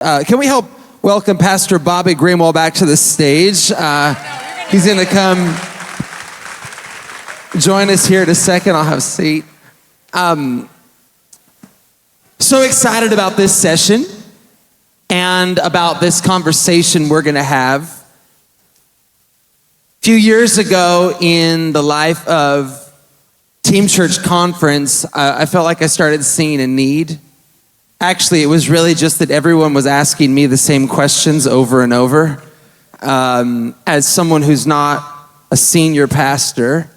Can we help welcome Pastor Bobby Gruenewald back to the stage? He's going to come join us here in a second. I'll have a seat. So excited about this session and about this conversation we're going to have. A few years ago in the life of Team Church Conference, I felt like I started seeing a need. Actually, it was really just that everyone was asking me the same questions over and over. As someone who's not a senior pastor,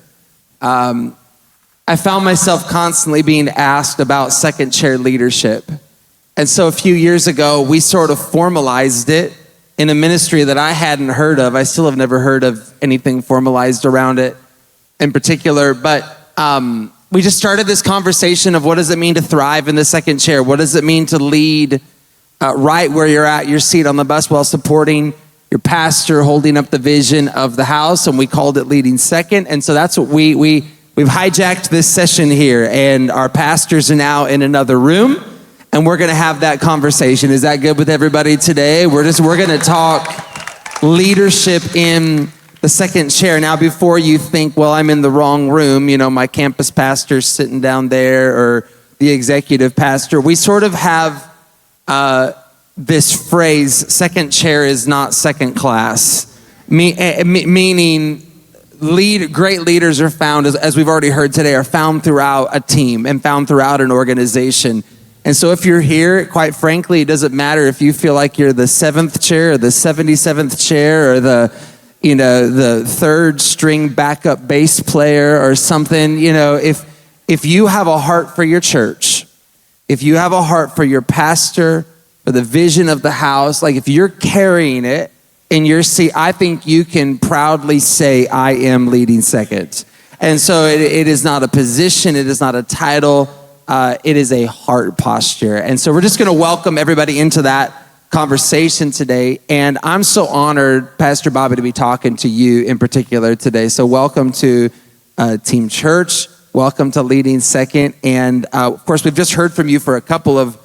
I found myself constantly being asked about second chair leadership. And so a few years ago, we sort of formalized it in a ministry that I hadn't heard of. I still have never heard of anything formalized around it in particular, but we just started this conversation of what does it mean to thrive in the second chair? What does it mean to lead right where you're at your seat on the bus while supporting your pastor, holding up the vision of the house? And we called it Leading Second. And so that's what we've hijacked this session here, and our pastors are now in another room, and we're going to have that conversation. Is that good with everybody today? We're going to talk leadership in the second chair. Now, before you think, well, I'm in the wrong room, you know, my campus pastor's sitting down there or the executive pastor, we sort of have this phrase, second chair is not second class, meaning great leaders are found, as we've already heard today, are found throughout a team and found throughout an organization. And so if you're here, quite frankly, it doesn't matter if you feel like you're the 7th chair or the 77th chair or the third string backup bass player or something. You know, if you have a heart for your church, if you have a heart for your pastor, for the vision of the house, like if you're carrying it in your seat, I think you can proudly say, I am leading second. And so it is not a position, it is not a title, it is a heart posture. And so we're just gonna welcome everybody into that conversation today. And I'm so honored, Pastor Bobby, to be talking to you in particular today. So welcome to Team Church, welcome to Leading Second. And of course, we've just heard from you for a couple of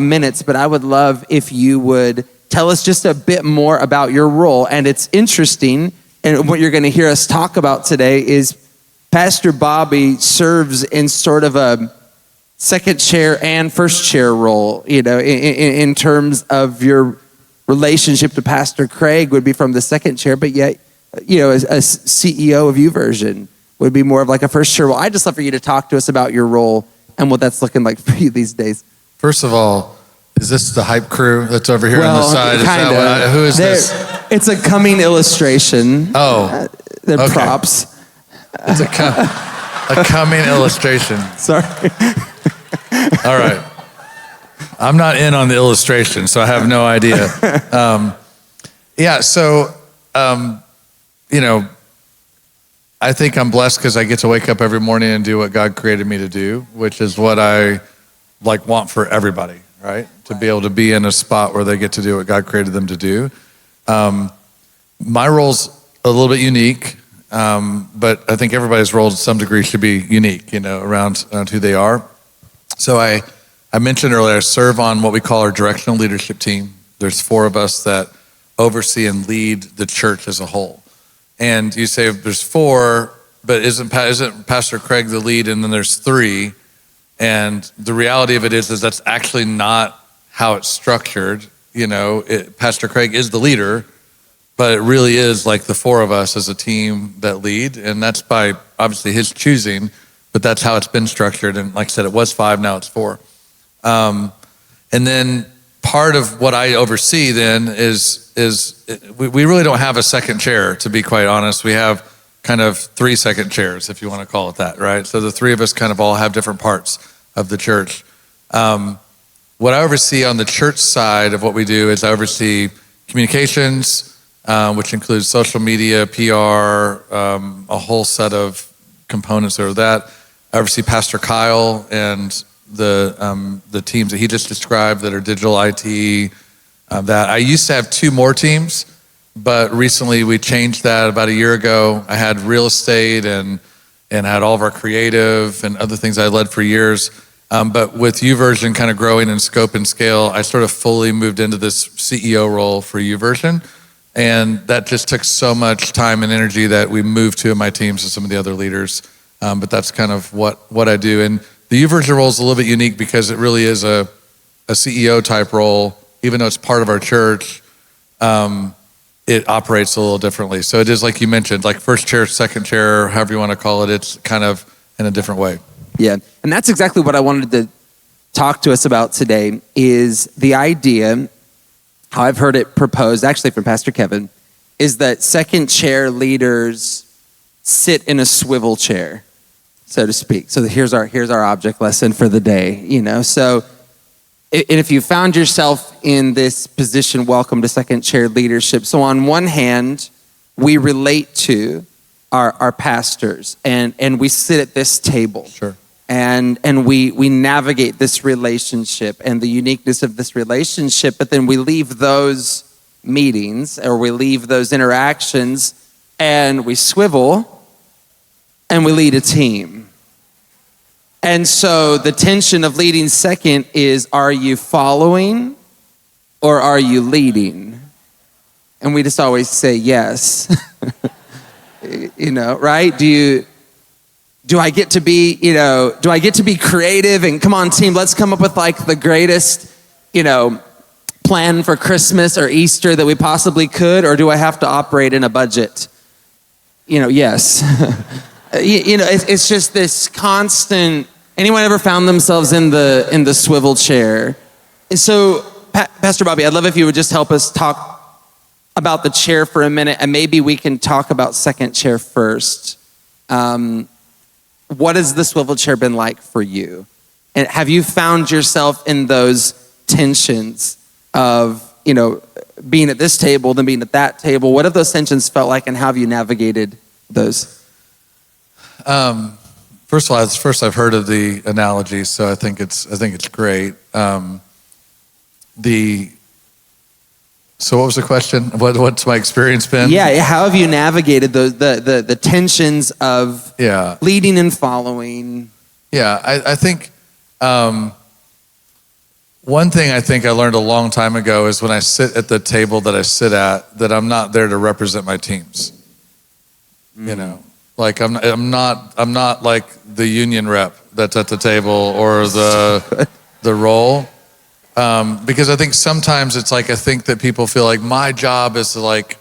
minutes, but I would love if you would tell us just a bit more about your role. And it's interesting, and what you're going to hear us talk about today is Pastor Bobby serves in sort of a second chair and first chair role, you know, in terms of your relationship to Pastor Craig would be from the second chair, but yet, you know, as CEO of YouVersion would be more of like a first chair role. I'd just love for you to talk to us about your role and what that's looking like for you these days. First of all, is this the hype crew that's over here on the side? Who is this? It's a coming illustration. Oh, the okay. Props. It's a coming illustration. Sorry. All right. I'm not in on the illustration, so I have no idea. You know, I think I'm blessed because I get to wake up every morning and do what God created me to do, which is what I want for everybody, right? To be able to be in a spot where they get to do what God created them to do. My role's a little bit unique, but I think everybody's role to some degree should be unique, you know, around who they are. So I mentioned earlier, I serve on what we call our directional leadership team. There's 4 of us that oversee and lead the church as a whole. And you say there's 4, but isn't Pastor Craig the lead? And then there's 3. And the reality of it is that's actually not how it's structured. You know, Pastor Craig is the leader, but it really is like the 4 of us as a team that lead. And that's by obviously his choosing, but that's how it's been structured. And like I said, it was 5, now it's 4. And then part of what I oversee then is we really don't have a second chair, to be quite honest. We have kind of 3 second chairs, if you want to call it that, right? So the 3 of us kind of all have different parts of the church. What I oversee on the church side of what we do is I oversee communications, which includes social media, PR, a whole set of components of that. I oversee Pastor Kyle and the teams that he just described that are digital IT. That I used to have 2 more teams, but recently we changed that about a year ago. I had real estate and had all of our creative and other things I led for years. But with YouVersion kind of growing in scope and scale, I sort of fully moved into this CEO role for YouVersion. And that just took so much time and energy that we moved to in my teams and some of the other leaders. But that's kind of what I do. And the YouVersion role is a little bit unique because it really is a CEO type role, even though it's part of our church. It operates a little differently. So it is like you mentioned, like first chair, second chair, however you want to call it, it's kind of in a different way. Yeah, and that's exactly what I wanted to talk to us about today is the idea, how I've heard it proposed, actually from Pastor Kevin, is that second chair leaders sit in a swivel chair, so to speak. So here's our object lesson for the day, you know. So if you found yourself in this position, welcome to second chair leadership. So on one hand, we relate to our pastors and we sit at this table. Sure. And we navigate this relationship and the uniqueness of this relationship, but then we leave those meetings or we leave those interactions and we swivel and we lead a team. And so the tension of leading second is, are you following or are you leading? And we just always say yes. You know, right? Do I get to be, do I get to be creative and come on team, let's come up with like the greatest, plan for Christmas or Easter that we possibly could, or do I have to operate in a budget? Yes. It's just this constant. Anyone ever found themselves in the swivel chair? And so, Pastor Bobby, I'd love if you would just help us talk about the chair for a minute, and maybe we can talk about second chair first. What has the swivel chair been like for you? And have you found yourself in those tensions of, being at this table, then being at that table? What have those tensions felt like, and how have you navigated those? First of all, it's first I've heard of the analogy, so I think it's great. So what was the question? What's my experience been? Yeah, how have you navigated the tensions of leading and following? Yeah, I think one thing I think I learned a long time ago is when I sit at the table that I sit at, that I'm not there to represent my teams. Like I'm not like the union rep that's at the table or the role. Because I think sometimes it's like, I think that people feel like my job is to like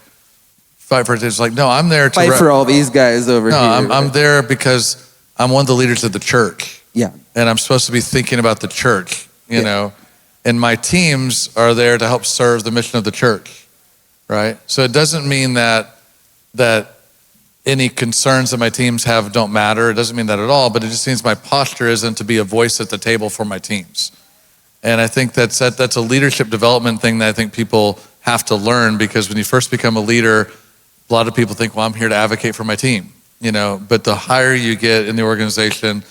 fight for it. It's like, no, I'm there to fight for all these guys over here. I'm there because I'm one of the leaders of the church. Yeah. And I'm supposed to be thinking about the church, you know, and my teams are there to help serve the mission of the church, right? So it doesn't mean that any concerns that my teams have don't matter. It doesn't mean that at all, but it just means my posture isn't to be a voice at the table for my teams. And I think that's a leadership development thing that I think people have to learn, because when you first become a leader, a lot of people think, well, I'm here to advocate for my team, but the higher you get in the organization,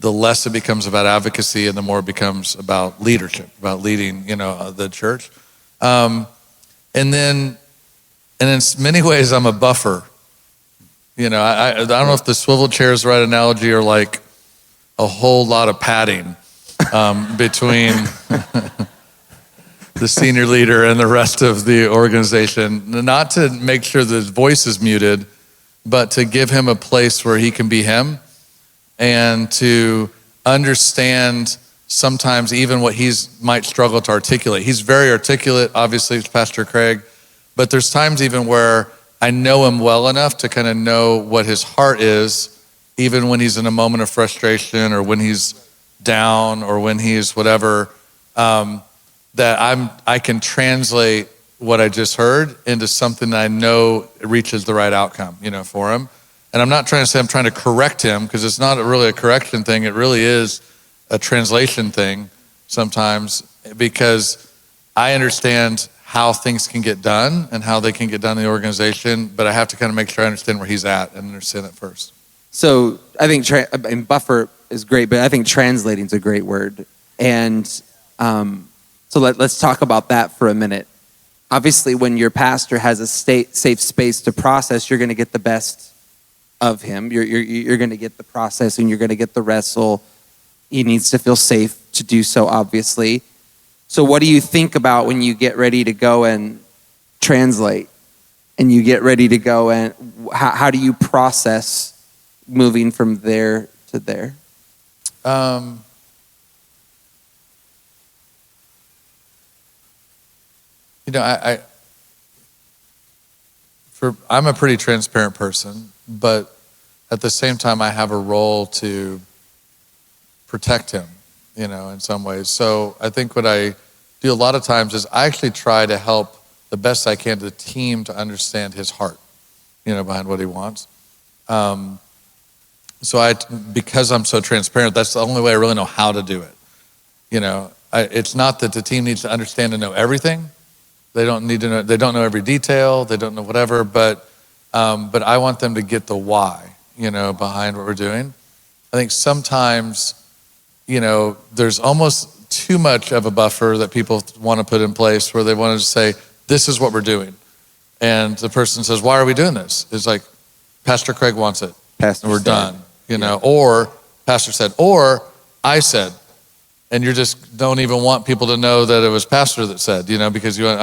the less it becomes about advocacy and the more it becomes about leadership, about leading, the church. And in many ways, I'm a buffer. I don't know if the swivel chair is the right analogy, or like a whole lot of padding between the senior leader and the rest of the organization, not to make sure that his voice is muted, but to give him a place where he can be him, and to understand sometimes even what he's might struggle to articulate. He's very articulate, obviously, it's Pastor Craig, but there's times even where I know him well enough to kind of know what his heart is, even when he's in a moment of frustration or when he's down or when he's whatever, that I can translate what I just heard into something that I know reaches the right outcome, for him. And I'm not trying to say I'm trying to correct him, because it's not really a correction thing. It really is a translation thing sometimes, because I understand how things can get done and how they can get done in the organization, but I have to kind of make sure I understand where he's at and understand it first. So I think buffer is great, but I think translating is a great word. And so let's talk about that for a minute. Obviously, when your pastor has a safe space to process, you're going to get the best of him. You're going to get the process, and you're going to get the wrestle. he needs to feel safe to do so, obviously. So what do you think about when you get ready to go and translate and you get ready to go, and how do you process moving from there to there? You know, I'm a pretty transparent person, but at the same time, I have a role to protect him, you know, in some ways. So I think what I do a lot of times is I actually try to help the best I can to the team to understand his heart, you know, behind what he wants. So because I'm so transparent, that's the only way I really know how to do it. You know, it's not that the team needs to understand and know everything. They don't need to know. They don't know every detail. They don't know whatever. But I want them to get the why, you know, behind what we're doing. I think sometimes, you know, there's almost too much of a buffer that people want to put in place where they want to say, this is what we're doing. And the person says, why are we doing this? It's like, Pastor Craig wants it. Pastor and we're said. done, you know, or Pastor said, or I said. And you just don't even want people to know that it was Pastor that said, you know, because and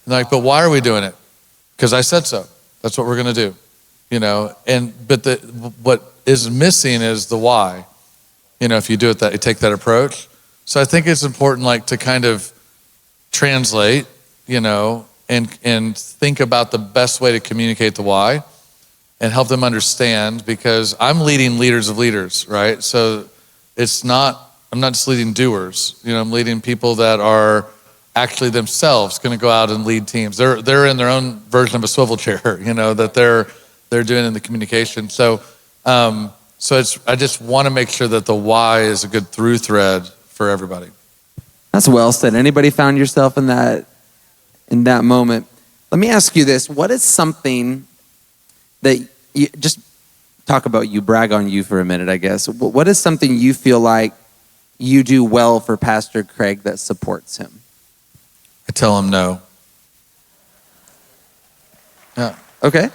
they're like, but why are we doing it? Because I said so. That's what we're going to do, you know. But what is missing is the why. You know, if you do it you take that approach. So I think it's important, like, to kind of translate, you know, and think about the best way to communicate the why and help them understand, because I'm leading leaders of leaders, right? So I'm not just leading doers, you know, I'm leading people that are actually themselves going to go out and lead teams. They're in their own version of a swivel chair, you know, that they're doing in the communication. So I just want to make sure that the why is a good through thread for everybody. That's well said. Anybody found yourself in that moment? Let me ask you this. What is something that you just talk about, you brag on you for a minute, I guess. What is something you feel like you do well for Pastor Craig that supports him? I tell him no. Yeah. Okay.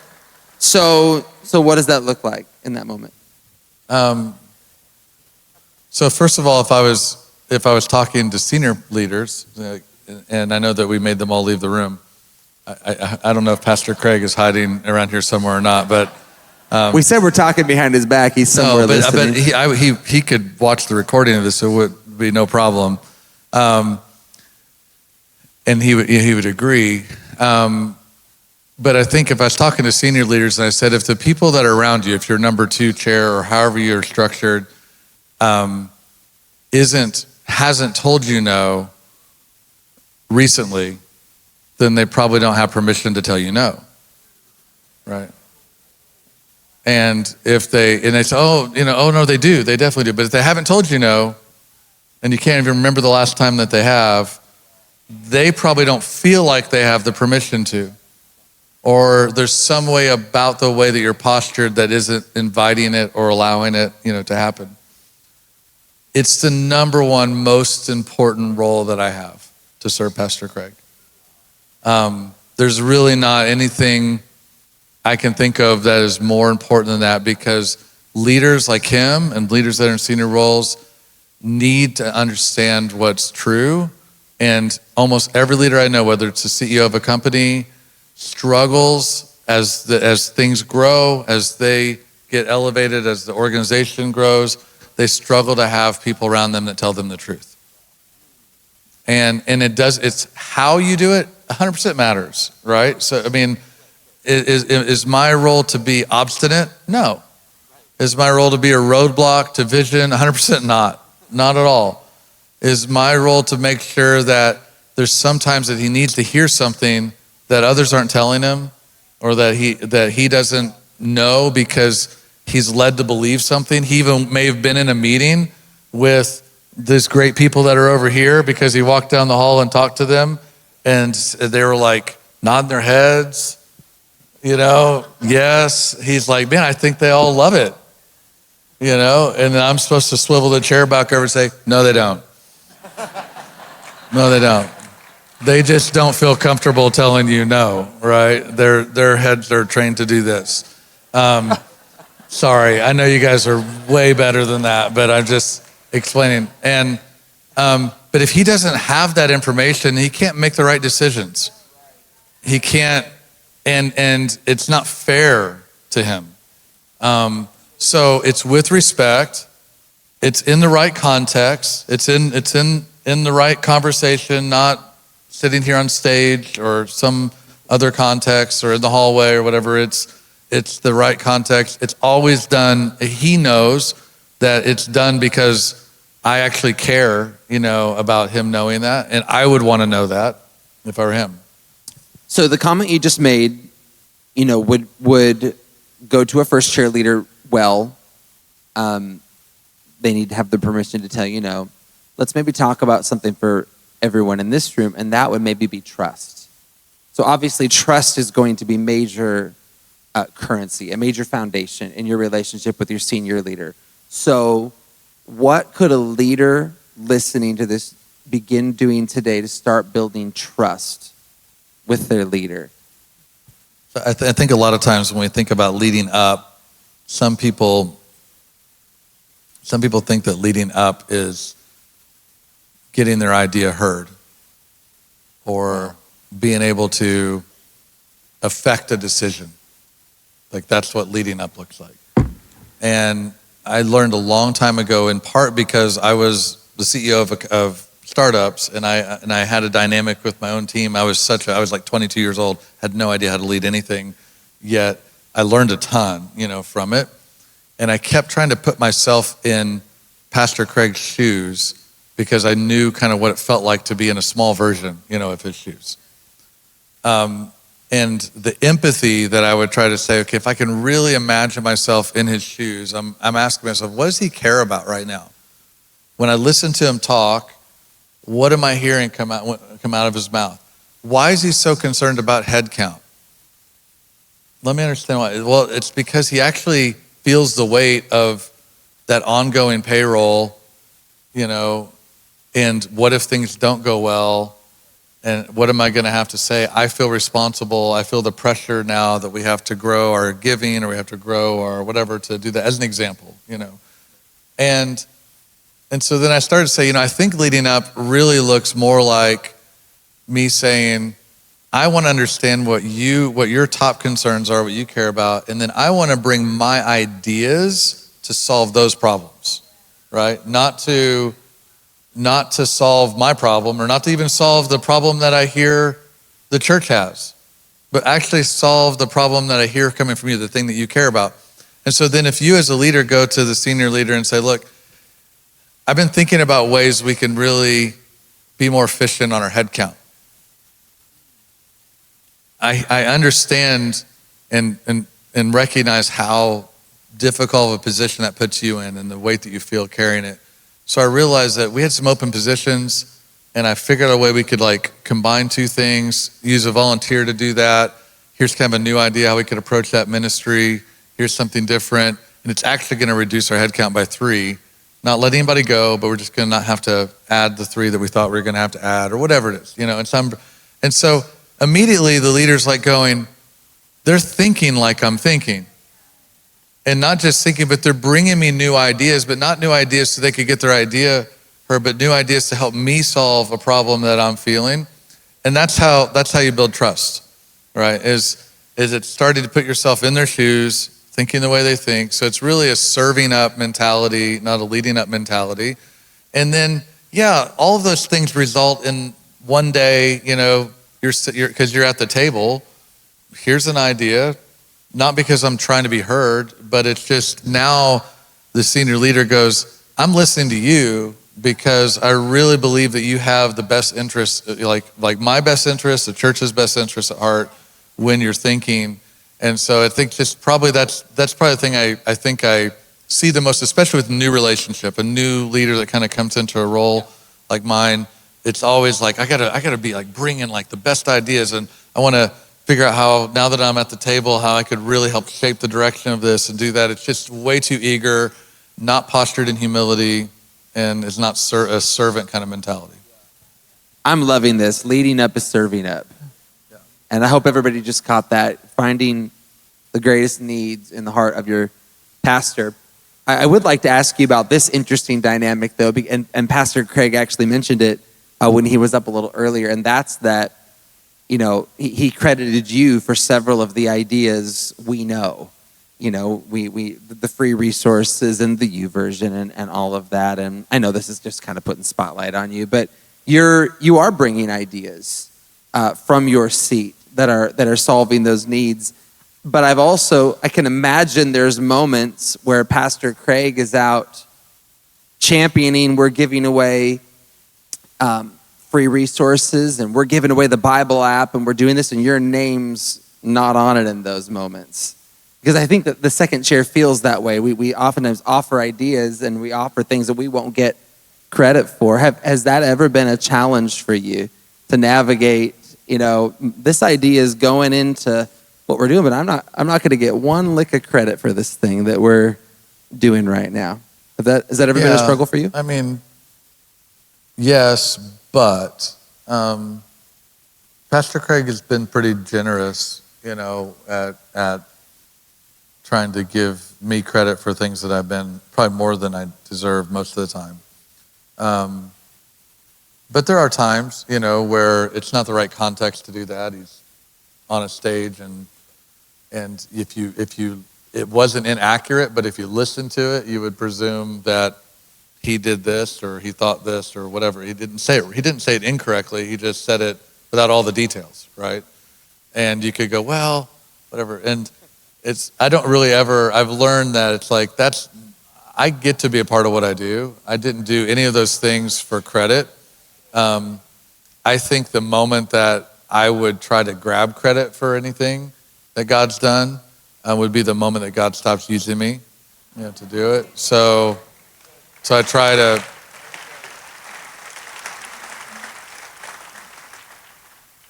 So what does that look like in that moment? So first of all, if I was talking to senior leaders, and I know that we made them all leave the room. I don't know if Pastor Craig is hiding around here somewhere or not, but we said we're talking behind his back. He's somewhere listening. But he could watch the recording of this, so it would be no problem. And he would agree. But I think if I was talking to senior leaders and I said, if the people that are around you, if you're number 2 chair or however you're structured, hasn't told you no recently, then they probably don't have permission to tell you no, right? And if they say, oh no, they do, they definitely do. But if they haven't told you no, and you can't even remember the last time that they have, they probably don't feel like they have the permission to. Or there's some way about the way that you're postured that isn't inviting it or allowing it, to happen. It's the number one most important role that I have to serve Pastor Craig. There's really not anything I can think of that is more important than that, because leaders like him and leaders that are in senior roles need to understand what's true. And almost every leader I know, whether it's the CEO of a company, struggles as things grow, as they get elevated, as the organization grows, they struggle to have people around them that tell them the truth. And it's how you do it, 100% matters, right? So, I mean, is my role to be obstinate? No. Is my role to be a roadblock to vision? 100% not at all. Is my role to make sure that there's sometimes that he needs to hear something that others aren't telling him, or that he doesn't know because he's led to believe something. He even may have been in a meeting with these great people that are over here because he walked down the hall and talked to them, and they were like nodding their heads, yes. He's like, man, I think they all love it, and then I'm supposed to swivel the chair back over and say, no, they don't. No, they don't. They just don't feel comfortable telling you no, right? Their heads are trained to do this. Sorry, I know you guys are way better than that, but explaining. And but if he doesn't have that information, he can't make the right decisions. He can't, and it's not fair to him. So it's with respect. It's in the right context. It's in the right conversation, not sitting here on stage or some other context or in the hallway or whatever. It's the right context. It's always done. He knows that it's done because I actually care, about him knowing that. And I would want to know that if I were him. So the comment you just made, would go to a first chair leader well. They need to have the permission to tell let's maybe talk about something for everyone in this room, and that would maybe be trust. So obviously trust is going to be major currency, a major foundation in your relationship with your senior leader. So what could a leader listening to this begin doing today to start building trust with their leader? I think a lot of times when we think about leading up, some people think that leading up is getting their idea heard or being able to affect a decision. Like that's what leading up looks like. And I learned a long time ago, in part because I was the CEO of startups, and I had a dynamic with my own team. I was like 22 years old, had no idea how to lead anything, yet I learned a ton, from it. And I kept trying to put myself in Pastor Craig's shoes because I knew kind of what it felt like to be in a small version, of his shoes. And the empathy that I would try to say, okay, if I can really imagine myself in his shoes, I'm asking myself, what does he care about right now? When I listen to him talk, what am I hearing come out of his mouth? Why is he so concerned about head count? Let me understand why. Well, it's because he actually feels the weight of that ongoing payroll, and what if things don't go well? And what am I going to have to say? I feel responsible. I feel the pressure now that we have to grow our giving, or we have to grow our whatever to do that, as an example, And so then I started to say, I think leading up really looks more like me saying, I want to understand what your top concerns are, what you care about, and then I want to bring my ideas to solve those problems, right? Not to solve my problem, or not to even solve the problem that I hear the church has, but actually solve the problem that I hear coming from you, the thing that you care about. And so then if you as a leader go to the senior leader and say, look, I've been thinking about ways we can really be more efficient on our head count. I understand and recognize how difficult of a position that puts you in and the weight that you feel carrying it. So I realized that we had some open positions, and I figured out a way we could combine two things, use a volunteer to do that. Here's kind of a new idea how we could approach that ministry. Here's something different. And it's actually going to reduce our headcount by 3. Not let anybody go, but we're just going to not have to add the 3 that we thought we were going to have to add, or whatever it is, And so immediately the leader's going, they're thinking like I'm thinking. And not just thinking, but they're bringing me new ideas, but not new ideas so they could get their idea heard, but new ideas to help me solve a problem that I'm feeling. And that's how you build trust, right? Is it starting to put yourself in their shoes, thinking the way they think. So it's really a serving up mentality, not a leading up mentality. And then, all of those things result in one day, because you're at the table, here's an idea, not because I'm trying to be heard, but it's just now the senior leader goes, I'm listening to you because I really believe that you have the best interest, like my best interest, the church's best interest at heart when you're thinking. And so I think just probably that's probably the thing I think I see the most, especially with a new relationship, a new leader that kind of comes into a role like mine. It's always I gotta be bringing the best ideas, and I want to figure out how, now that I'm at the table, how I could really help shape the direction of this and do that. It's just way too eager, not postured in humility, and is not a servant kind of mentality. I'm loving this. Leading up is serving up. Yeah. And I hope everybody just caught that. Finding the greatest needs in the heart of your pastor. I would like to ask you about this interesting dynamic, though, and Pastor Craig actually mentioned it when he was up a little earlier, and that's that, he credited you for several of the ideas we know. We the free resources and the U version and all of that. And I know this is just kind of putting spotlight on you, but you are bringing ideas from your seat that are solving those needs. But I can imagine there's moments where Pastor Craig is out championing, we're giving away free resources and we're giving away the Bible app and we're doing this and your name's not on it in those moments. Because I think that the second chair feels that way. We oftentimes offer ideas and we offer things that we won't get credit for. Has that ever been a challenge for you to navigate, this idea is going into what we're doing, but I'm not going to get one lick of credit for this thing that we're doing right now. Has that ever been a struggle for you? I mean, yes, but Pastor Craig has been pretty generous, at trying to give me credit for things that I've been probably more than I deserve most of the time. But there are times, where it's not the right context to do that. He's on a stage and if you it wasn't inaccurate, but if you listened to it, you would presume that he did this or he thought this or whatever. He didn't say it incorrectly. He just said it without all the details, right? And you could go, well, whatever. And I've learned that it's like, I get to be a part of what I do. I didn't do any of those things for credit. I think the moment that I would try to grab credit for anything that God's done would be the moment that God stops using me, to do it. So I try to,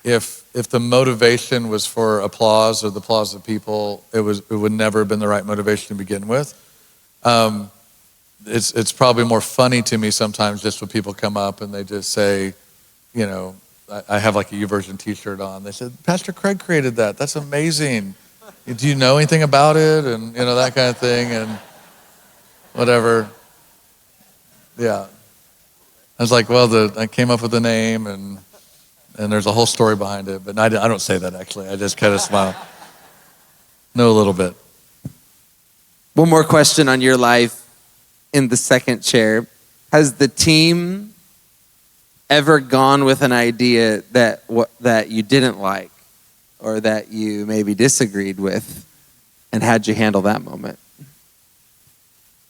if the motivation was for applause or the applause of people, it would never have been the right motivation to begin with. It's probably more funny to me sometimes just when people come up and they just say, I have like a YouVersion t-shirt on. They said, Pastor Craig created that. That's amazing. Do you know anything about it? And, that kind of thing and whatever. Yeah. I was like, well, I came up with the name and there's a whole story behind it. But I don't say that actually. I just kind of smile. Know a little bit. One more question on your life in the second chair. Has the team ever gone with an idea that you didn't like or that you maybe disagreed with, and how'd you handle that moment?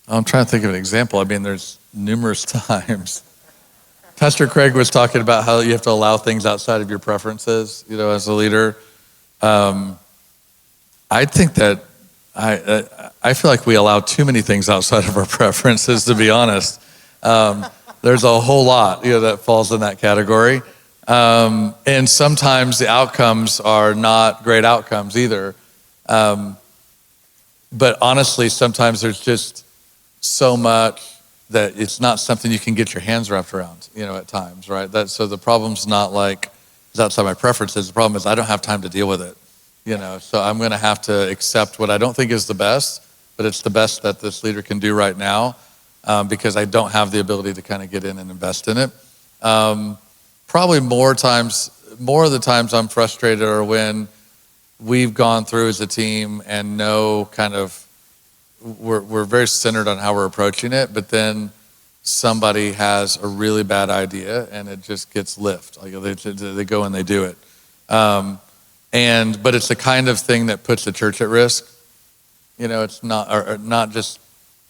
I'm trying to think of an example. I mean, there's numerous times. Pastor Craig was talking about how you have to allow things outside of your preferences, as a leader. I think that I feel like we allow too many things outside of our preferences, to be honest. There's a whole lot, that falls in that category. And sometimes the outcomes are not great outcomes either. But honestly, sometimes there's just so much that it's not something you can get your hands wrapped around, at times, right? So the problem's not like it's outside my preferences. The problem is I don't have time to deal with it, So I'm going to have to accept what I don't think is the best, but it's the best that this leader can do right now, because I don't have the ability to kind of get in and invest in it. Probably more of the times I'm frustrated are when we've gone through as a team and we're very centered on how we're approaching it, but then somebody has a really bad idea and it just gets lift. Like they go and they do it. But it's the kind of thing that puts the church at risk. It's not just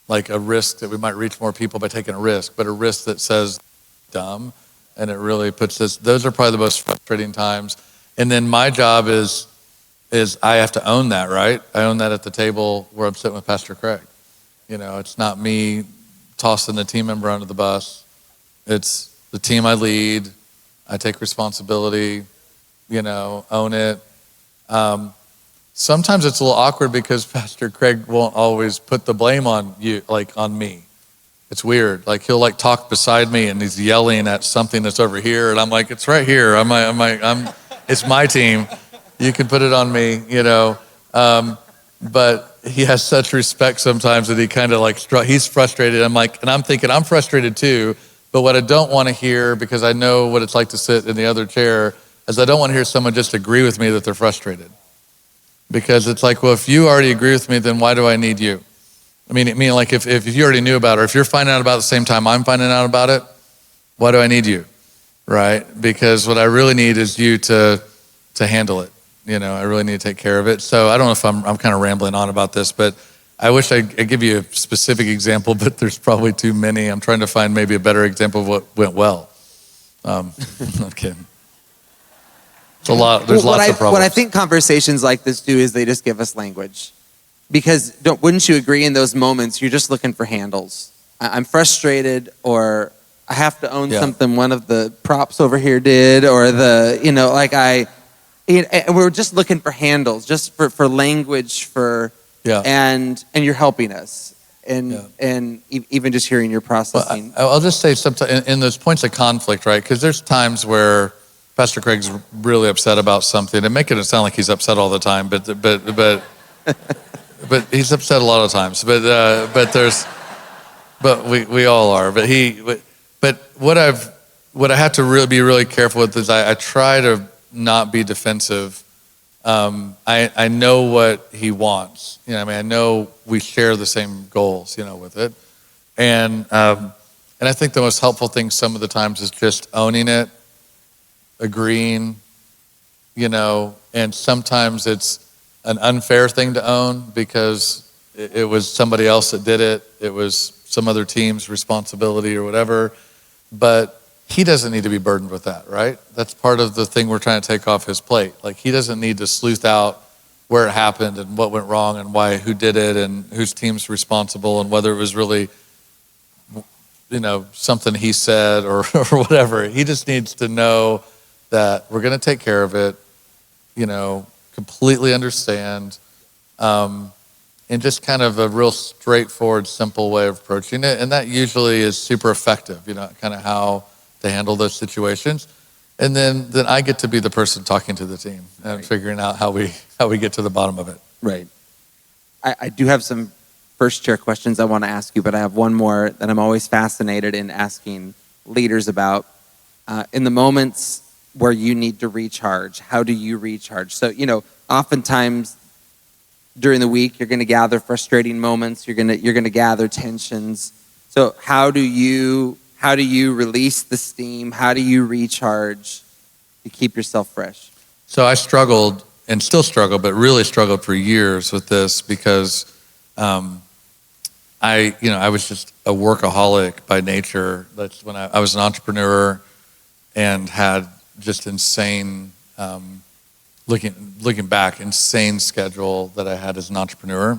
like a risk that we might reach more people by taking a risk, but a risk that says dumb. And it really puts those are probably the most frustrating times. And then my job is I have to own that, right? I own that at the table where I'm sitting with Pastor Craig. It's not me tossing the team member under the bus. It's the team I lead. I take responsibility, own it. Sometimes it's a little awkward because Pastor Craig won't always put the blame on you, like on me. It's weird. Like he'll talk beside me and he's yelling at something that's over here, and I'm like, it's right here. It's my team. You can put it on me, but he has such respect sometimes that he kind of like, he's frustrated. I'm thinking, I'm frustrated too, but what I don't want to hear, because I know what it's like to sit in the other chair, is I don't want to hear someone just agree with me that they're frustrated. Because it's like, well, if you already agree with me, then why do I need you? I mean, like if you already knew about it, or if you're finding out about it at the same time I'm finding out about it, why do I need you, right? Because what I really need is you to handle it. I really need to take care of it. So I don't know if I'm kind of rambling on about this, but I wish I could give you a specific example, but there's probably too many. I'm trying to find maybe a better example of what went well. I'm kidding. It's a lot. There's lots of problems. What I think conversations like this do is they just give us language. Because wouldn't you agree in those moments, you're just looking for handles. I'm frustrated, or I have to own something one of the props over here did, or and we're just looking for handles, just for language, and you're helping us. And even just hearing your processing. Well, I'll just say sometimes in those points of conflict, right? Because there's times where Pastor Craig's really upset about something, and making it sound like he's upset all the time, but he's upset a lot of times. But we all are. But what I have to be really careful with is I try to not be defensive. I know what he wants. I know we share the same goals, with it. And I think the most helpful thing some of the times is just owning it, agreeing, and sometimes it's an unfair thing to own because it was somebody else that did it. It was some other team's responsibility or whatever. But he doesn't need to be burdened with that, right? That's part of the thing we're trying to take off his plate. Like, he doesn't need to sleuth out where it happened and what went wrong and who did it and whose team's responsible and whether it was really, something he said or whatever. He just needs to know that we're going to take care of it, completely understand, and just kind of a real straightforward, simple way of approaching it. And that usually is super effective, kind of how to handle those situations. And then I get to be the person talking to the team and figuring out how we get to the bottom of it. Right. I do have some first chair questions I want to ask you, but I have one more that I'm always fascinated in asking leaders about. In the moments where you need to recharge, how do you recharge? So, oftentimes during the week, you're going to gather frustrating moments. You're going to gather tensions. So how do you release the steam? How do you recharge to keep yourself fresh? So I struggled and still struggle, but really struggled for years with this because I was just a workaholic by nature. That's when I was an entrepreneur and had just insane, looking back, insane schedule that I had as an entrepreneur.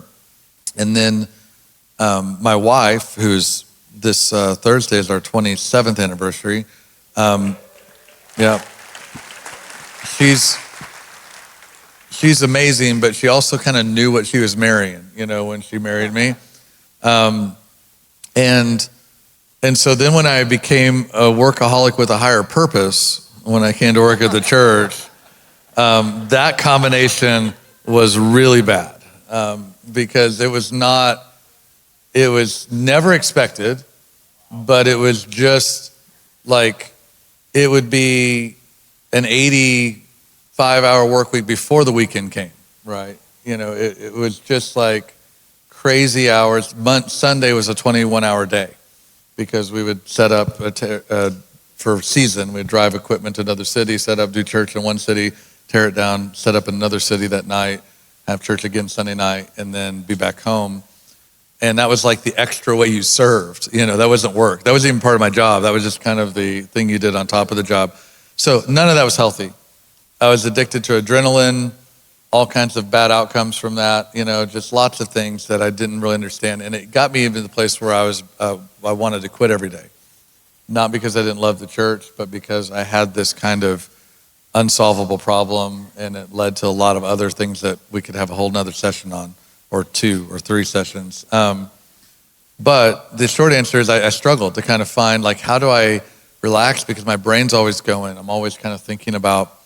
And then my wife, who's this Thursday is our 27th anniversary. She's amazing, but she also kind of knew what she was marrying, when she married me. And so then when I became a workaholic with a higher purpose, when I came to work at the church, that combination was really bad because it was never expected, but it was just like, it would be an 85-hour work week before the weekend came, right? It was just like crazy hours. Sunday was a 21-hour day because we would set up for season. We'd drive equipment to another city, set up, do church in one city, tear it down, set up in another city that night, have church again Sunday night, and then be back home. And that was like the extra way you served. That wasn't work. That wasn't even part of my job. That was just kind of the thing you did on top of the job. So none of that was healthy. I was addicted to adrenaline, all kinds of bad outcomes from that, just lots of things that I didn't really understand. And it got me into the place where I wanted to quit every day. Not because I didn't love the church, but because I had this kind of unsolvable problem, and it led to a lot of other things that we could have a whole nother session on, or 2 or 3 sessions. But the short answer is I struggled to kind of find, like, how do I relax? Because my brain's always going. I'm always kind of thinking about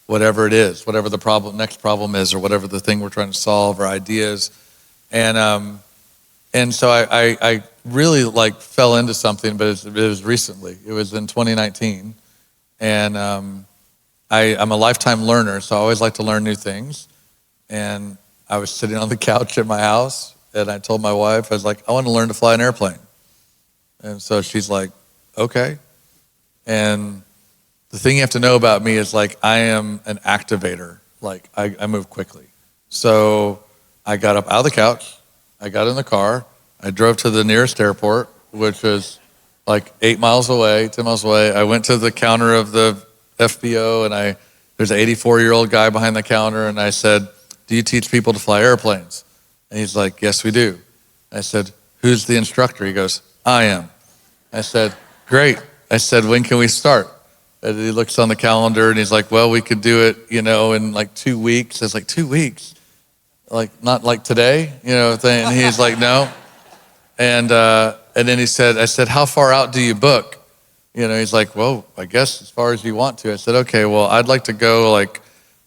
whatever it is, whatever the next problem is, or whatever the thing we're trying to solve, or ideas. And so I really like fell into something, but it was recently. It was in 2019, and I'm a lifetime learner, so I always like to learn new things. And I was sitting on the couch at my house, and I told my wife, I was like, I want to learn to fly an airplane. And so she's like, okay. And the thing you have to know about me is like I am an activator. Like I move quickly. So I got up out of the couch, I got in the car, I drove to the nearest airport, which was like 10 miles away. I went to the counter of the FBO, and there's an 84-year-old guy behind the counter, and I said, do you teach people to fly airplanes? And he's like, yes, we do. I said, who's the instructor? He goes, I am. I said, great. I said, when can we start? And he looks on the calendar, and he's like, well, we could do it, in like 2 weeks. I was like, 2 weeks? Like, not like today, thing. And he's like, no. And then I said, how far out do you book? He's like, well, I guess as far as you want to. I said, okay, well, I'd like to go like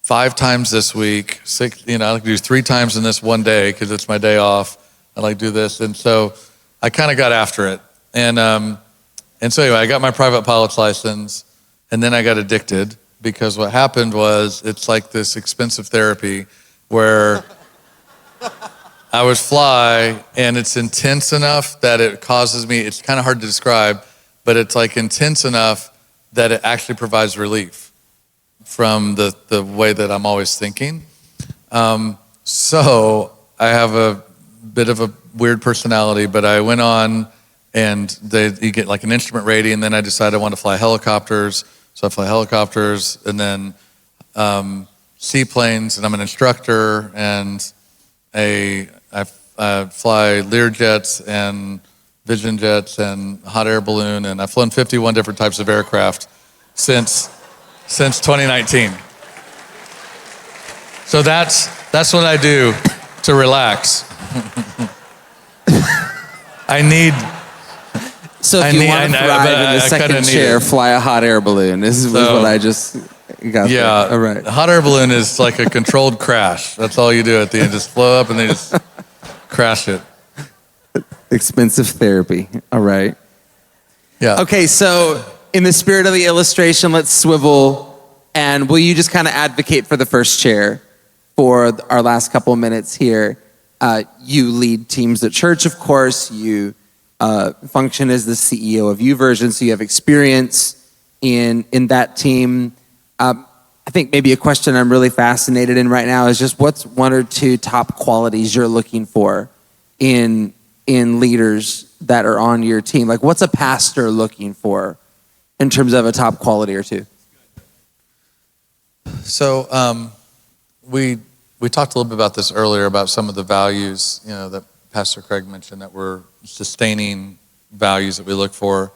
5 times this week, 6, I'd like to do 3 times in this one day because it's my day off. I'd like to do this. And so I kind of got after it. And so anyway, I got my private pilot's license, and then I got addicted because what happened was it's like this expensive therapy where I would fly, and it's intense enough that it causes me, it's kind of hard to describe, but it's like intense enough that it actually provides relief from the way that I'm always thinking. So I have a bit of a weird personality, but I went on, and you get like an instrument rating, and then I decided I want to fly helicopters. So I fly helicopters, and then seaplanes, and I'm an instructor, and I fly Learjets and Vision jets and hot air balloon, and I've flown 51 different types of aircraft since 2019. So that's what I do to relax. So if you want to thrive in the second chair, fly a hot air balloon. This is what I just got. Yeah, there. All right. A hot air balloon is like a controlled crash. That's all you do at the end. Just blow up and then just crash it. Expensive therapy. All right. Yeah. Okay, so in the spirit of the illustration, let's swivel, and will you just kind of advocate for the first chair for our last couple of minutes here? You lead teams at church, of course. You function as the CEO of YouVersion, so you have experience in that team. I think maybe a question I'm really fascinated in right now is just what's 1 or 2 top qualities you're looking for in leaders that are on your team? Like, what's a pastor looking for in terms of a top quality or 2? So we talked a little bit about this earlier, about some of the values, that Pastor Craig mentioned, that we're sustaining values that we look for.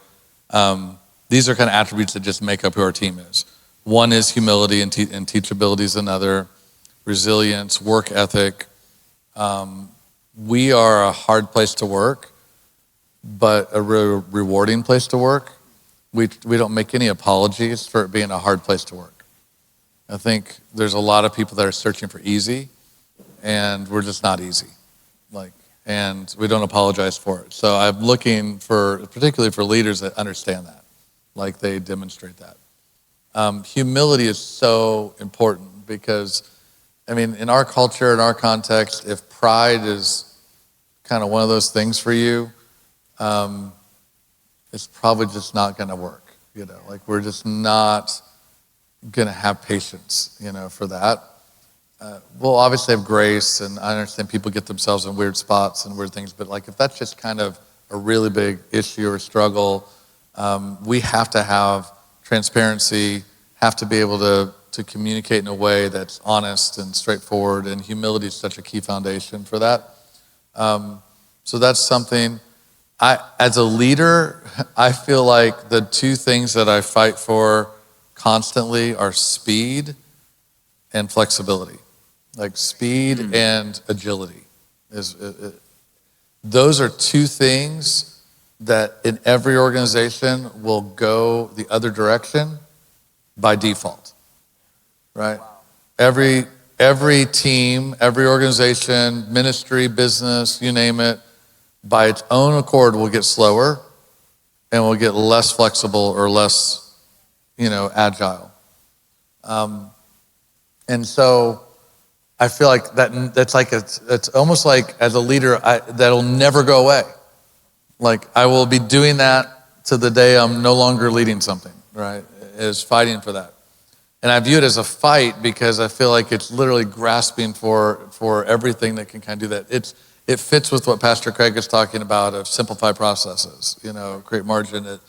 These are kind of attributes that just make up who our team is. One is humility, and teachability is another. Resilience, work ethic. We are a hard place to work, but a really rewarding place to work. We don't make any apologies for it being a hard place to work. I think there's a lot of people that are searching for easy, and we're just not easy. And we don't apologize for it. So I'm looking particularly for leaders that understand that, like they demonstrate that. Humility is so important because, in our culture, in our context, if pride is kind of one of those things for you, it's probably just not going to work. We're just not going to have patience, for that. We'll obviously have grace, and I understand people get themselves in weird spots and weird things, but if that's just kind of a really big issue or struggle, we have to have transparency, have to be able to communicate in a way that's honest and straightforward, and humility is such a key foundation for that. So that's something. As a leader, I feel like the 2 things that I fight for constantly are speed and flexibility. Speed and agility. Those are 2 things that in every organization will go the other direction by default. right? Every team, every organization, ministry, business, you name it, by its own accord will get slower and will get less flexible or less, agile. And so I feel like it's almost like as a leader, that'll never go away. Like I will be doing that to the day I'm no longer leading something, right? Is fighting for that. And I view it as a fight because I feel like it's literally grasping for everything that can kind of do that. It fits with what Pastor Craig is talking about of simplify processes, create margin.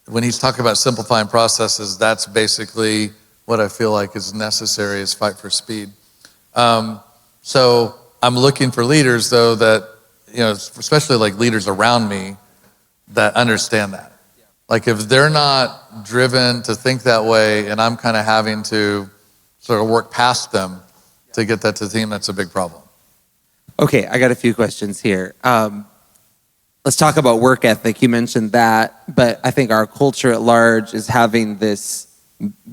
When he's talking about simplifying processes, that's basically what I feel like is necessary is fight for speed. So I'm looking for leaders though that, especially like leaders around me that understand that. Like if they're not driven to think that way and I'm kind of having to sort of work past them to get that to the team, that's a big problem. Okay, I got a few questions here. Let's talk about work ethic. You mentioned that, but I think our culture at large is having this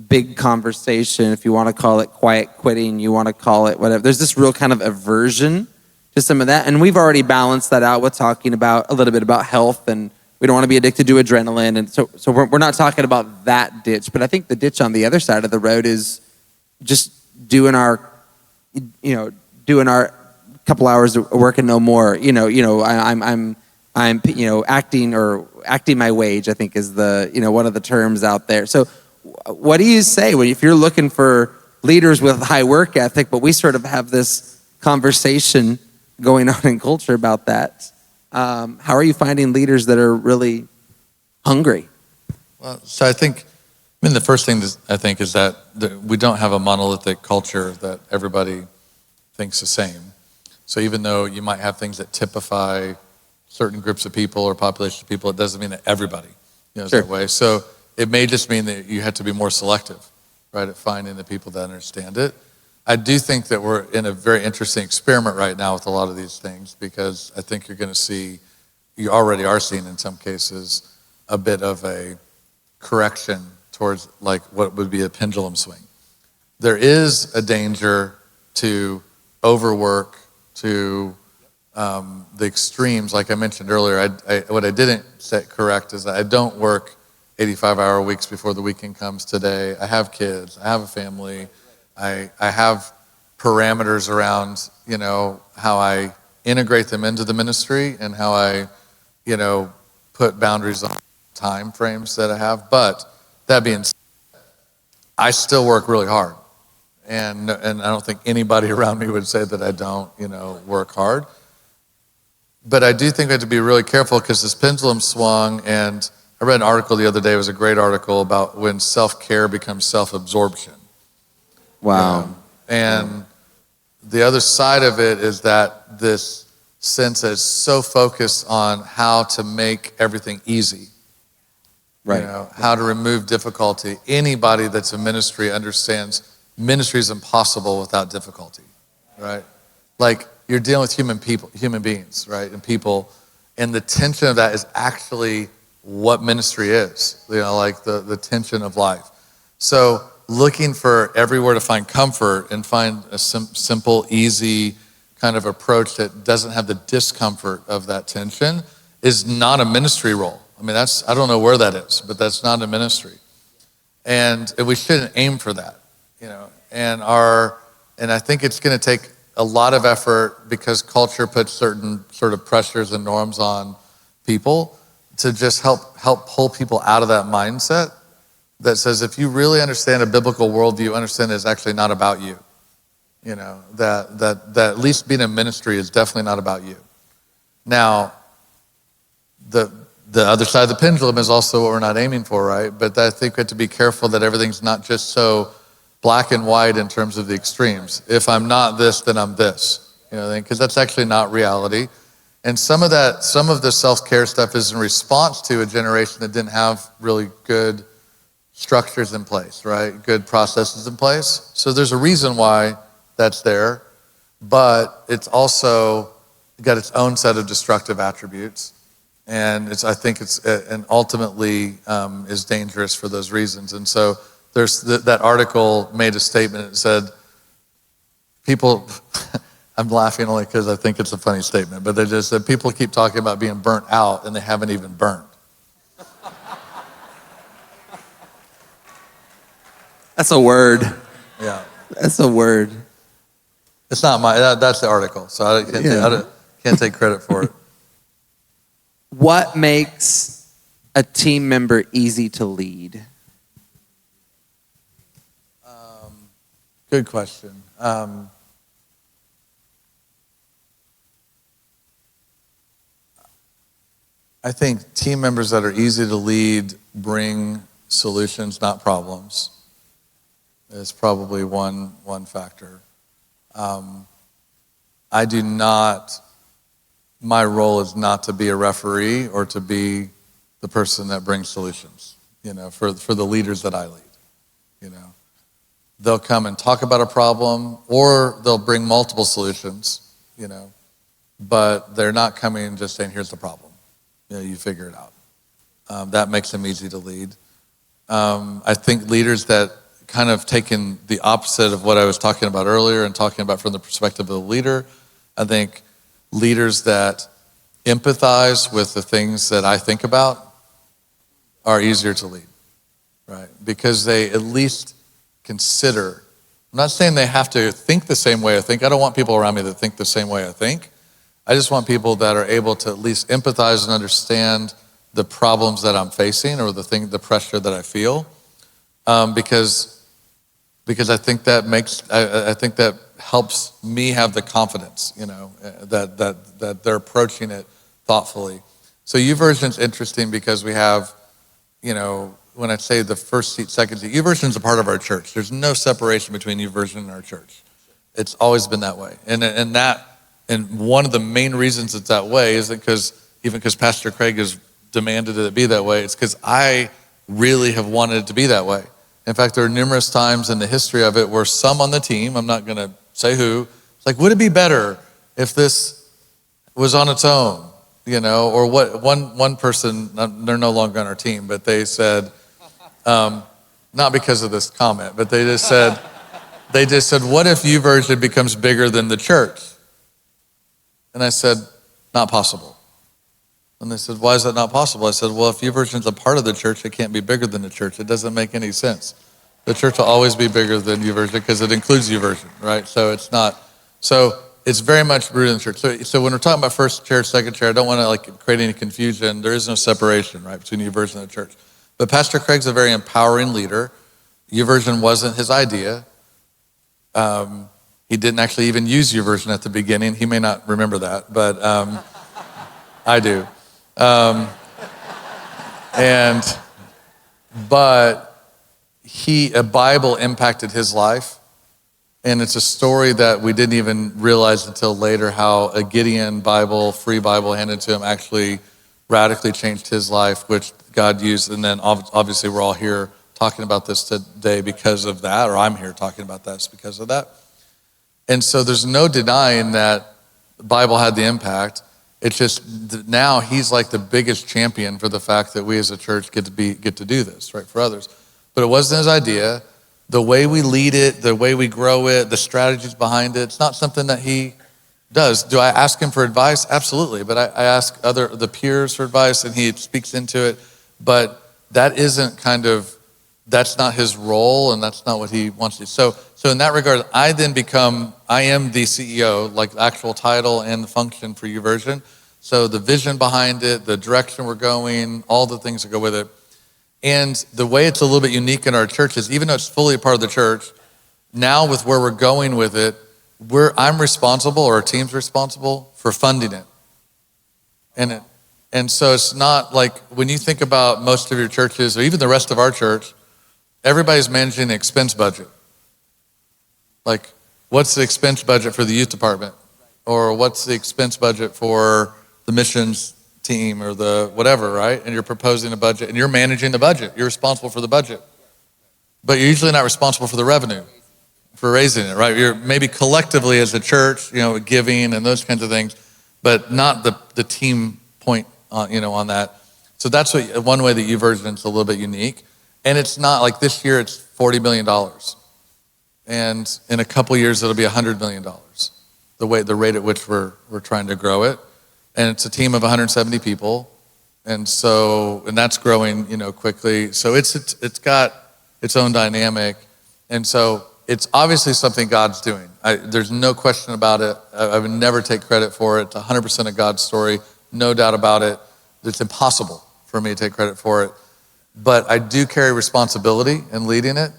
big conversation, if you want to call it quiet quitting, you want to call it whatever. There's this real kind of aversion to some of that, and we've already balanced that out with talking about a little bit about health, and we don't want to be addicted to adrenaline, and so we're not talking about that ditch, but I think the ditch on the other side of the road is just doing our couple hours of work and no more. I'm acting my wage, I think is the one of the terms out there. So what do you say if you're looking for leaders with high work ethic, but we sort of have this conversation going on in culture about that? How are you finding leaders that are really hungry? Well, so the first thing I think is that we don't have a monolithic culture that everybody thinks the same. So even though you might have things that typify certain groups of people or populations of people, it doesn't mean that everybody is Sure. that way. So it may just mean that you have to be more selective, right, at finding the people that understand it. I do think that we're in a very interesting experiment right now with a lot of these things because I think you're going to see, you already are seeing in some cases, a bit of a correction towards like what would be a pendulum swing. There is a danger to overwork, to the extremes. Like I mentioned earlier, what I didn't set correct is that I don't work 85-hour weeks before the weekend comes today. I have kids, I have a family, I have parameters around, how I integrate them into the ministry and how I, put boundaries on time frames that I have. But that being said, I still work really hard. And I don't think anybody around me would say that I don't, work hard. But I do think we have to be really careful because this pendulum swung, and I read an article the other day. It was a great article about when self-care becomes self-absorption. Wow. And the other side of it is that this sense that is so focused on how to make everything easy. Right. How to remove difficulty. Anybody that's in ministry understands ministry is impossible without difficulty, right? Like you're dealing with human beings, right? And people, and the tension of that is actually what ministry is, like the tension of life. So looking for everywhere to find comfort and find a simple, easy kind of approach that doesn't have the discomfort of that tension is not a ministry role. I mean, I don't know where that is, but that's not a ministry. And we shouldn't aim for that, and I think it's going to take a lot of effort because culture puts certain sort of pressures and norms on people to just help pull people out of that mindset that says if you really understand a biblical worldview, understand it's actually not about you. That at least being in ministry is definitely not about you. Now, the other side of the pendulum is also what we're not aiming for, right? But I think we have to be careful that everything's not just so black and white in terms of the extremes. If I'm not this, then I'm this, because that's actually not reality. And some of the self-care stuff is in response to a generation that didn't have really good structures in place, right? Good processes in place. So there's a reason why that's there, but it's also got its own set of destructive attributes. And I think it's ultimately is dangerous for those reasons. And so There's that article made a statement. It said, people, I'm laughing only because I think it's a funny statement, but they just said people keep talking about being burnt out and they haven't even burned. That's a word. Yeah. That's a word. It's not that's the article, so I can't take credit for it. What makes a team member easy to lead? Good question. I think team members that are easy to lead bring solutions, not problems. Is probably one factor. I do not, my role is not to be a referee or to be the person that brings solutions, for the leaders that I lead, They'll come and talk about a problem or they'll bring multiple solutions, but they're not coming and just saying, here's the problem. You figure it out. That makes them easy to lead. I think leaders that kind of taken the opposite of what I was talking about earlier and talking about from the perspective of the leader, I think leaders that empathize with the things that I think about are easier to lead, right? Because they at least consider. I'm not saying they have to think the same way I think. I don't want people around me that think the same way I think. I just want people that are able to at least empathize and understand the problems that I'm facing or the pressure that I feel, because I think that I think that helps me have the confidence, that they're approaching it thoughtfully. So YouVersion's interesting because we have, when I say the first seat, second seat, YouVersion's a part of our church. There's no separation between YouVersion and our church. It's always been that way, and one of the main reasons it's that way is because Pastor Craig has demanded it be that way. It's because I really have wanted it to be that way. In fact, there are numerous times in the history of it where some on the team, I'm not going to say who, it's like, would it be better if this was on its own? Or what? One person, they're no longer on our team, but they said, not because of this comment, but they just said, what if YouVersion becomes bigger than the church? And I said, not possible. And they said, why is that not possible? I said, well, if YouVersion's a part of the church, it can't be bigger than the church. It doesn't make any sense. The church will always be bigger than YouVersion because it includes YouVersion, right? So it's very much rooted in the church. So when we're talking about first chair, second chair, I don't want to create any confusion. There is no separation, right, between YouVersion and the church. But Pastor Craig's a very empowering leader. YouVersion wasn't his idea. He didn't actually even use YouVersion at the beginning. He may not remember that, but I do. But a Bible impacted his life. And it's a story that we didn't even realize until later how a Gideon Bible, free Bible handed to him actually radically changed his life, which God used. And then obviously we're all here talking about this today because of that, or I'm here talking about this because of that. And so there's no denying that the Bible had the impact. It's just now he's like the biggest champion for the fact that we as a church get to do this, right, for others. But it wasn't his idea. The way we lead it, the way we grow it, the strategies behind it, it's not something that he does. Do I ask him for advice? Absolutely. But I ask the peers for advice and he speaks into it. But that isn't that's not his role and that's not what he wants to do. So in that regard, I am the CEO, like the actual title and the function for YouVersion. So the vision behind it, the direction we're going, all the things that go with it. And the way it's a little bit unique in our church is even though it's fully a part of the church, now with where we're going with it, I'm responsible, or our team's responsible for funding it. And so it's not like when you think about most of your churches, or even the rest of our church, everybody's managing the expense budget. Like, what's the expense budget for the youth department? Or what's the expense budget for the missions team or the whatever, right? And you're proposing a budget and you're managing the budget. You're responsible for the budget. But you're usually not responsible for the revenue, for raising it, right? You're maybe collectively as a church, giving and those kinds of things, but not the team point on that. So that's one way that YouVersion is a little bit unique. And it's not like this year, it's $40 million. And in a couple years, it'll be $100 million, the rate at which we're trying to grow it. And it's a team of 170 people. And that's growing, quickly. So it's got its own dynamic. And so it's obviously something God's doing. There's no question about it. I would never take credit for it. It's 100% of God's story, no doubt about it. It's impossible for me to take credit for it. But I do carry responsibility in leading it.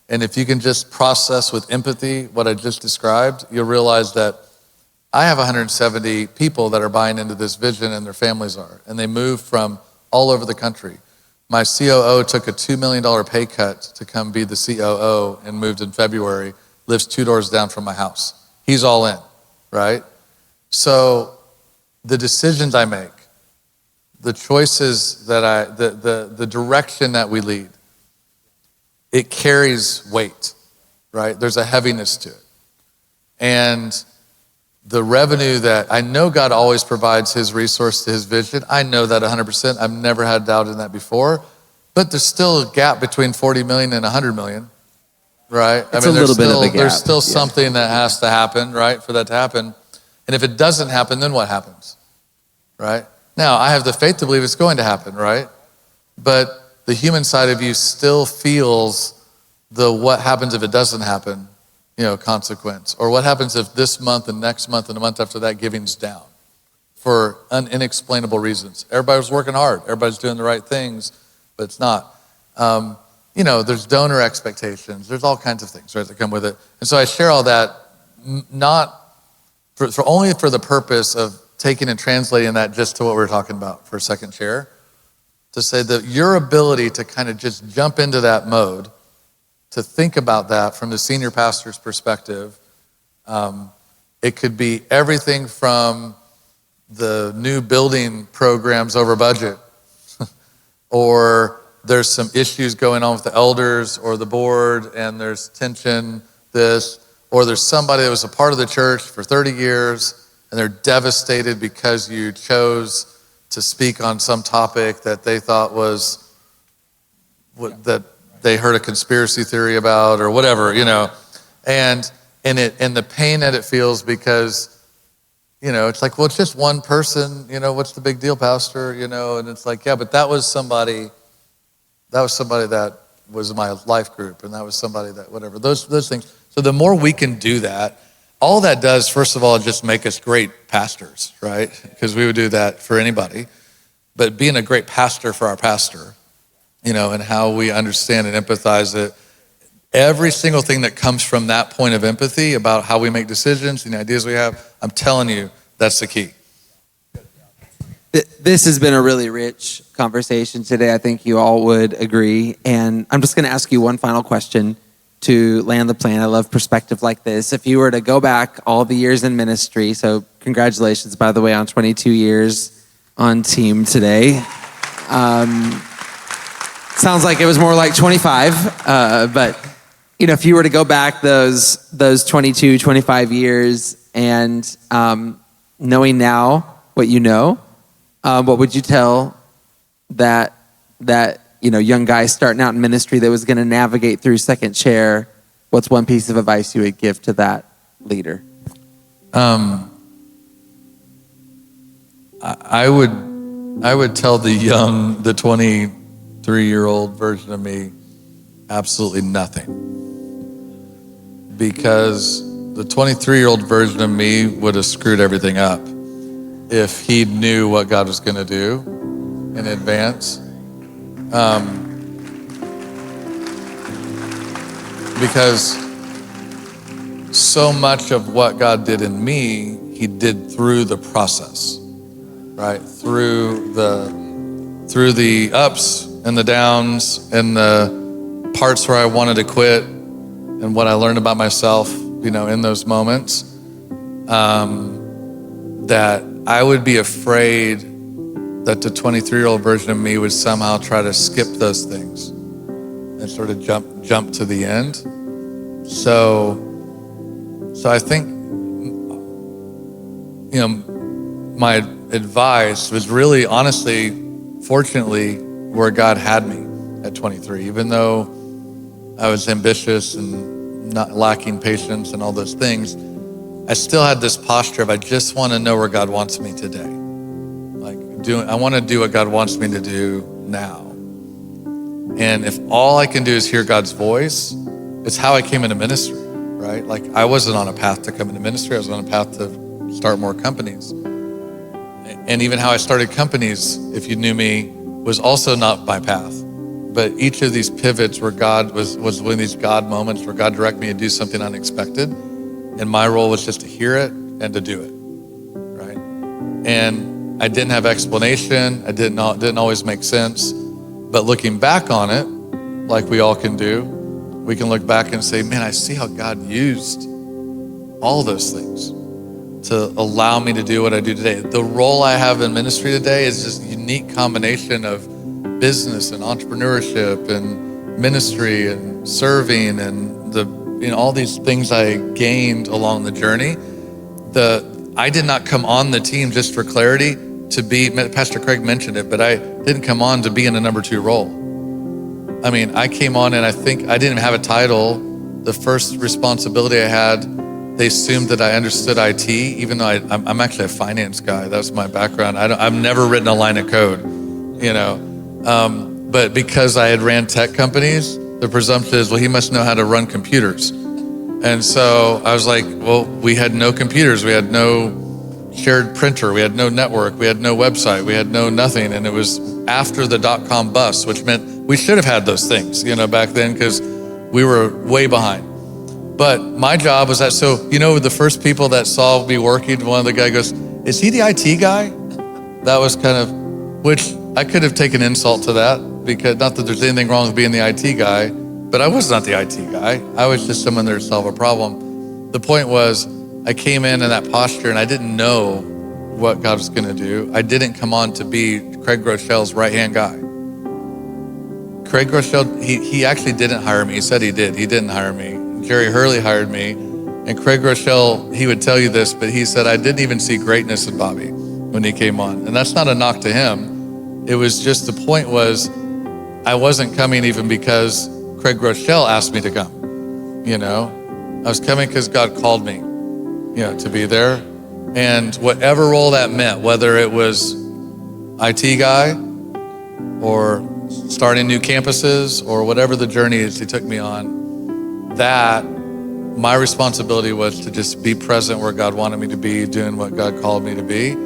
And if you can just process with empathy what I just described, you'll realize that I have 170 people that are buying into this vision, and their families are. And they move from all over the country. My COO took a $2 million pay cut to come be the COO and moved in February, lives 2 doors down from my house. He's all in, right? So the decisions I make, the choices that the direction that we lead, it carries weight, right? There's a heaviness to it. And the revenue that, I know God always provides his resource to his vision. I know that 100%. I've never had doubt in that before. But there's still a gap between 40 million and 100 million, right? It's a little bit of a gap. There's still something that has to happen, right, for that to happen. And if it doesn't happen, then what happens, right? Now, I have the faith to believe it's going to happen, right? But the human side of you still feels the what happens if it doesn't happen, consequence. Or what happens if this month and next month and the month after that giving's down for unexplainable reasons. Everybody's working hard. Everybody's doing the right things, but it's not. There's donor expectations. There's all kinds of things, right, that come with it. And so I share all that not for only for the purpose of taking and translating that just to what we were talking about for Second Chair, to say that your ability to kind of just jump into that mode, to think about that from the senior pastor's perspective. It could be everything from the new building programs over budget, or there's some issues going on with the elders or the board and there's tension, or there's somebody that was a part of the church for 30 years and they're devastated because you chose to speak on some topic that they thought was that they heard a conspiracy theory about or whatever, and the pain that it feels because, it's like, well, it's just one person, what's the big deal, pastor, and it's like, yeah, but that was somebody that was my life group, and that was somebody that, whatever, those things. So the more we can do that, all that does, first of all, just make us great pastors, right? Because we would do that for anybody. But being a great pastor for our pastor, and how we understand and empathize it. Every single thing that comes from that point of empathy about how we make decisions and the ideas we have, I'm telling you, that's the key. This has been a really rich conversation today. I think you all would agree. And I'm just going to ask you one final question to land the plane. I love perspective like this. If you were to go back all the years in ministry, so congratulations, by the way, on 22 years on team today. Sounds like it was more like 25, but if you were to go back those 22, 25 years and knowing now what you know, what would you tell that young guy starting out in ministry that was going to navigate through Second Chair? What's one piece of advice you would give to that leader? I would tell the 23-year-old version of me absolutely nothing, because the 23-year-old version of me would have screwed everything up if he knew what God was going to do in advance. Because so much of what God did in me, he did through the process, right? Through the ups and the downs and the parts where I wanted to quit and what I learned about myself, in those moments, that I would be afraid that the 23-year-old version of me would somehow try to skip those things and sort of jump to the end. So I think, my advice was really, honestly, fortunately, where God had me at 23, even though I was ambitious and not lacking patience and all those things, I still had this posture of I just want to know where God wants me today. I want to do what God wants me to do now. And if all I can do is hear God's voice, it's how I came into ministry, right? Like I wasn't on a path to come into ministry. I was on a path to start more companies. And even how I started companies, if you knew me, was also not my path. But each of these pivots where God was one of these God moments where God directed me to do something unexpected. And my role was just to hear it and to do it, right? And I didn't have explanation. It didn't always make sense. But looking back on it, like we all can do, we can look back and say, man, I see how God used all those things to allow me to do what I do today. The role I have in ministry today is just a unique combination of business and entrepreneurship and ministry and serving and all these things I gained along the journey. I did not come on the team, just for clarity, to be, Pastor Craig mentioned it, but I didn't come on to be in a number 2 role. I mean, I came on and I think I didn't even have a title. The first responsibility I had, they assumed that I understood IT, even though I'm actually a finance guy. That's my background. I've never written a line of code, but because I had ran tech companies, the presumption is, well, he must know how to run computers. And so I was like, well, we had no computers. We had no shared printer. We had no network. We had no website. We had no nothing. And it was after the .com bust, which meant we should have had those things, back then, because we were way behind. But my job was that, so, the first people that saw me working, one of the guys goes, is he the IT guy? That was kind of, which I could have taken insult to that, because not that there's anything wrong with being the IT guy, but I was not the IT guy. I was just someone there to solve a problem. The point was, I came in that posture and I didn't know what God was gonna do. I didn't come on to be Craig Groeschel's right-hand guy. Craig Groeschel, he actually didn't hire me. He said he did. He didn't hire me. Jerry Hurley hired me. And Craig Groeschel, he would tell you this, but he said, I didn't even see greatness in Bobby when he came on. And that's not a knock to him. It was just, the point was, I wasn't coming even because Craig Groeschel asked me to come. I was coming because God called me, to be there. And whatever role that meant, whether it was IT guy or starting new campuses or whatever the journey is he took me on, that my responsibility was to just be present where God wanted me to be, doing what God called me to be.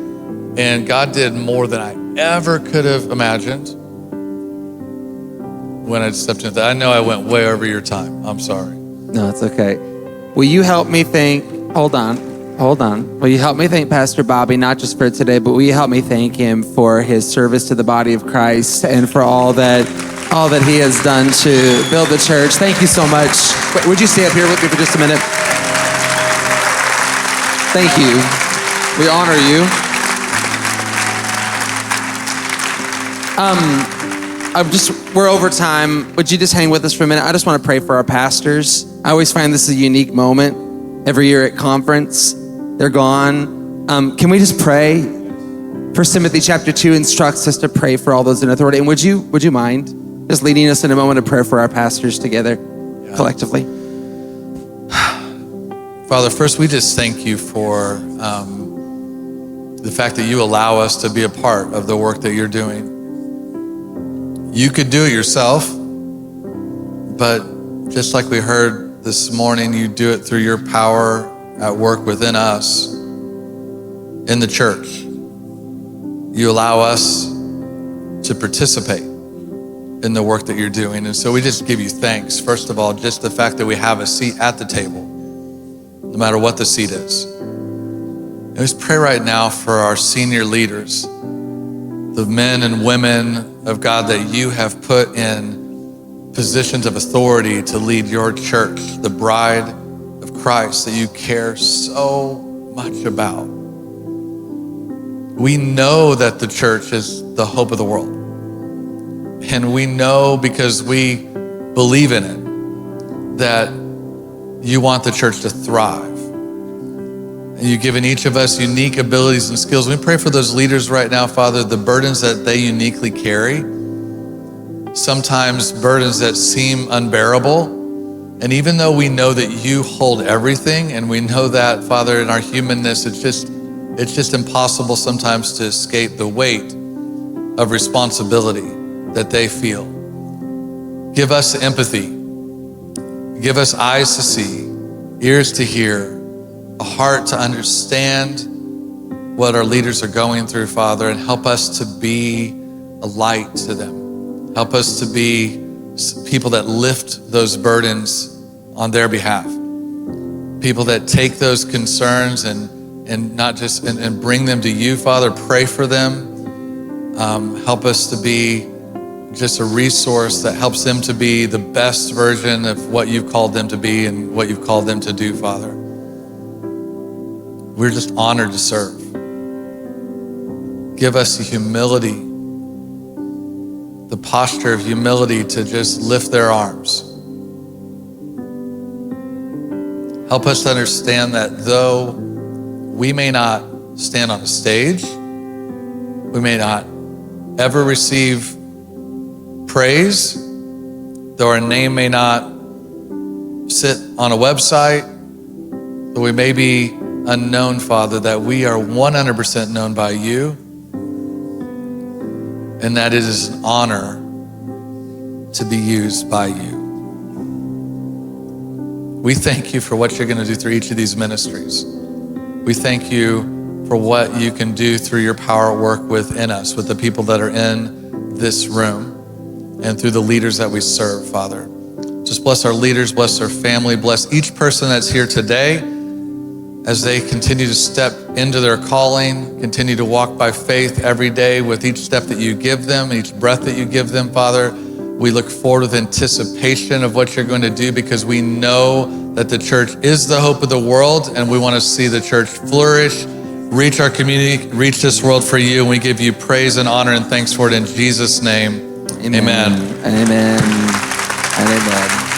And God did more than I ever could have imagined when I stepped into that. I know I went way over your time. I'm sorry. No, it's okay. Will you help me thank, hold on. Will you help me thank Pastor Bobby, not just for today, but will you help me thank him for his service to the body of Christ and for all that he has done to build the church. Thank you so much. Wait, would you stay up here with me for just a minute? Thank you. We honor you. We're over time. Would you just hang with us for a minute? I just want to pray for our pastors. I always find this a unique moment every year at conference. They're gone. Can we just pray? 1 Timothy chapter 2 instructs us to pray for all those in authority. And would you mind just leading us in a moment of prayer for our pastors together, collectively? Father, first we just thank you for the fact that you allow us to be a part of the work that you're doing. You could do it yourself, but just like we heard this morning, you do it through your power at work within us in the church. You allow us to participate in the work that you're doing. And so we just give you thanks. First of all, just the fact that we have a seat at the table, no matter what the seat is. And just pray right now for our senior leaders, the men and women of God that you have put in positions of authority to lead your church, the bride of Christ that you care so much about. We know that the church is the hope of the world. And we know, because we believe in it, that you want the church to thrive. And you've given each of us unique abilities and skills. We pray for those leaders right now, Father, the burdens that they uniquely carry, sometimes burdens that seem unbearable, And even though we know that you hold everything, and we know that, Father, in our humanness, it's just impossible sometimes to escape the weight of responsibility that they feel. Give us empathy. Give us eyes to see, ears to hear, a heart to understand what our leaders are going through, Father, and help us to be a light to them. Help us to be people that lift those burdens on their behalf. People that take those concerns and not just and bring them to you, Father. Pray for them. Help us to be just a resource that helps them to be the best version of what you've called them to be and what you've called them to do, Father. We're just honored to serve. Give us the humility, the posture of humility to just lift their arms. Help us to understand that though we may not stand on a stage, we may not ever receive praise, though our name may not sit on a website, though we may be unknown, Father, that we are 100% known by you, and that it is an honor to be used by you. We thank you for what you're going to do through each of these ministries. We thank you for what you can do through your power at work within us, with the people that are in this room, and through the leaders that we serve, Father. Just bless our leaders, bless their family, bless each person that's here today as they continue to step into their calling, continue to walk by faith every day with each step that you give them, each breath that you give them, Father. We look forward with anticipation of what you're going to do, because we know that the church is the hope of the world, and we want to see the church flourish, reach our community, reach this world for you. And we give you praise and honor and thanks for it in Jesus' name. Amen. Amen. And amen.